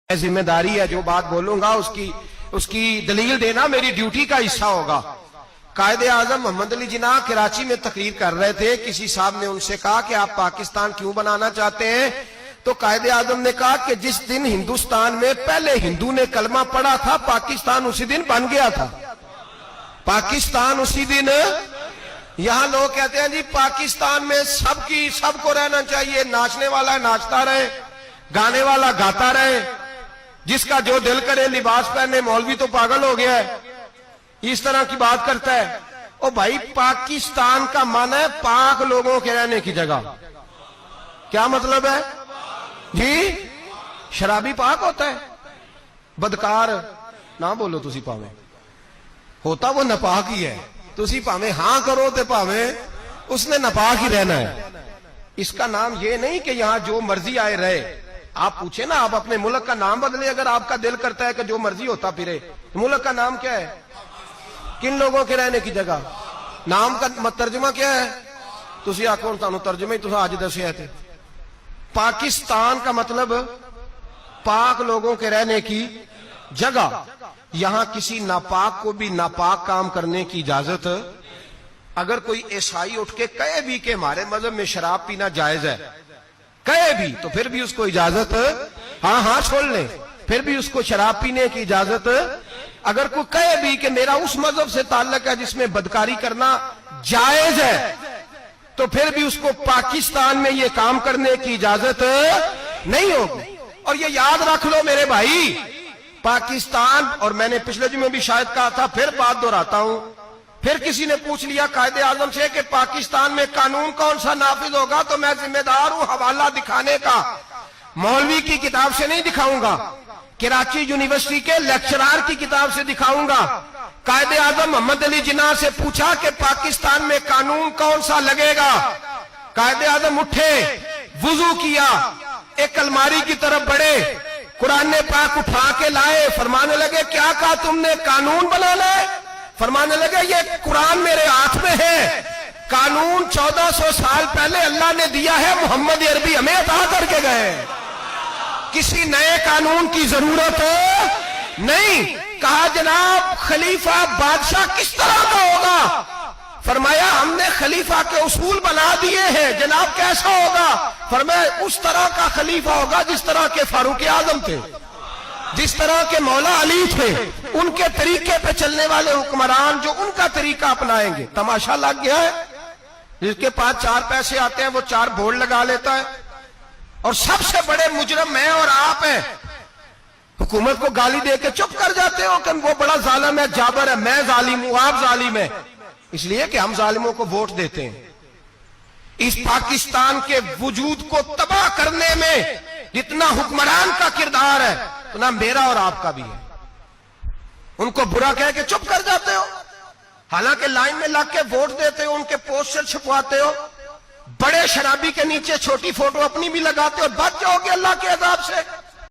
ذمہ داری ہے، جو بات بولوں گا اس کی دلیل دینا میری ڈیوٹی کا حصہ ہوگا۔ قائد اعظم محمد علی جناح کراچی میں تقریر کر رہے تھے، کسی صاحب نے ان سے کہا کہ آپ پاکستان کیوں بنانا چاہتے ہیں؟ تو قائد اعظم نے کہا کہ جس دن ہندوستان میں پہلے ہندو نے کلمہ پڑھا تھا پاکستان اسی دن بن گیا تھا۔ پاکستان اسی دن، یہاں لوگ کہتے ہیں جی پاکستان میں سب کو رہنا چاہیے، ناچنے والا ناچتا رہے، گانے والا گاتا رہے، جس کا جو دل کرے لباس پہنے، مولوی تو پاگل ہو گیا ہے، اس طرح کی بات کرتا ہے۔ او بھائی پاکستان کا معنی ہے پاک لوگوں کے رہنے کی جگہ۔ کیا مطلب ہے جی؟ شرابی پاک ہوتا ہے؟ بدکار نہ بولو تسی پاویں، ہوتا وہ ناپاک ہی ہے، تسی پاویں ہاں کرو تے پاویں اس نے ناپاک ہی رہنا ہے۔ اس کا نام یہ نہیں کہ یہاں جو مرضی آئے رہے۔ آپ پوچھیں نا، آپ اپنے ملک کا نام بدلیں اگر آپ کا دل کرتا ہے کہ جو مرضی ہوتا پھرے، ملک کا نام کیا ہے؟ کن لوگوں کے رہنے کی جگہ؟ نام کا ترجمہ کیا ہے؟ تسی آکھو تانوں ترجمہ ہی تساں آج دسیا تھے۔ پاکستان کا مطلب پاک لوگوں کے رہنے کی جگہ۔ یہاں کسی ناپاک کو بھی ناپاک کام کرنے کی اجازت، اگر کوئی عیسائی اٹھ کے کہے بھی کہ ہمارے مذہب میں شراب پینا جائز ہے، کہے بھی، تو پھر بھی اس کو اجازت، ہاں چھوڑ لیں، پھر بھی اس کو شراب پینے کی اجازت۔ اگر کوئی کہے بھی کہ میرا اس مذہب سے تعلق ہے جس میں بدکاری کرنا جائز ہے، تو پھر بھی اس کو پاکستان میں یہ کام کرنے کی اجازت نہیں ہوگی۔ اور یہ یاد رکھ لو میرے بھائی، پاکستان، اور میں نے پچھلے جمعے بھی شاید کہا تھا، پھر بات دہراتا ہوں، پھر کسی نے پوچھ لیا قائد اعظم سے کہ پاکستان میں قانون کون سا نافذ ہوگا، تو میں ذمہ دار ہوں حوالہ دکھانے کا۔ مولوی کی کتاب سے نہیں دکھاؤں گا، کراچی یونیورسٹی کے لیکچرار کی کتاب سے دکھاؤں گا۔ قائد اعظم محمد علی جناح سے پوچھا کہ پاکستان میں قانون کون سا لگے گا؟ قائد اعظم اٹھے، وضو کیا، ایک الماری کی طرف بڑھے، قرآن پاک اٹھا کے لائے، فرمانے لگے کیا کہا تم نے؟ قانون بنانا ہے؟ فرمانے لگے یہ قرآن میرے ہاتھ میں ہے، قانون 1400 سال پہلے اللہ نے دیا ہے، محمد عربی ہمیں عطا کر کے گئے، کسی نئے قانون کی ضرورت نہیں۔ کہا جناب خلیفہ بادشاہ کس طرح کا ہوگا؟ فرمایا ہم نے خلیفہ کے اصول بنا دیے ہیں۔ جناب کیسا ہوگا؟ فرمایا اس طرح کا خلیفہ ہوگا جس طرح کے فاروق اعظم تھے، جس طرح کے مولا علی تھے، ان کے طریقے پہ چلنے والے حکمران جو ان کا طریقہ اپنائیں گے۔ تماشا لگ گیا ہے، جس کے پاس 4 پیسے آتے ہیں وہ 4 بورڈ لگا لیتا ہے، اور سب سے بڑے مجرم میں اور آپ ہیں، حکومت کو گالی دے کے چپ کر جاتے ہو کہ وہ بڑا ظالم ہے، جابر ہے، میں ظالم ہوں، آپ ظالم ہیں، اس لیے کہ ہم ظالموں کو ووٹ دیتے ہیں۔ اس پاکستان کے وجود کو تباہ کرنے میں جتنا حکمران کا کردار ہے اتنا میرا اور آپ کا بھی ہے۔ ان کو برا کہہ کے چپ کر جاتے ہو، حالانکہ لائن میں لگ کے ووٹ دیتے ہو، ان کے پوسٹر چھپواتے ہو، بڑے شرابی کے نیچے چھوٹی فوٹو اپنی بھی لگاتے ہو، بچ جاؤ گے اللہ کے عذاب سے۔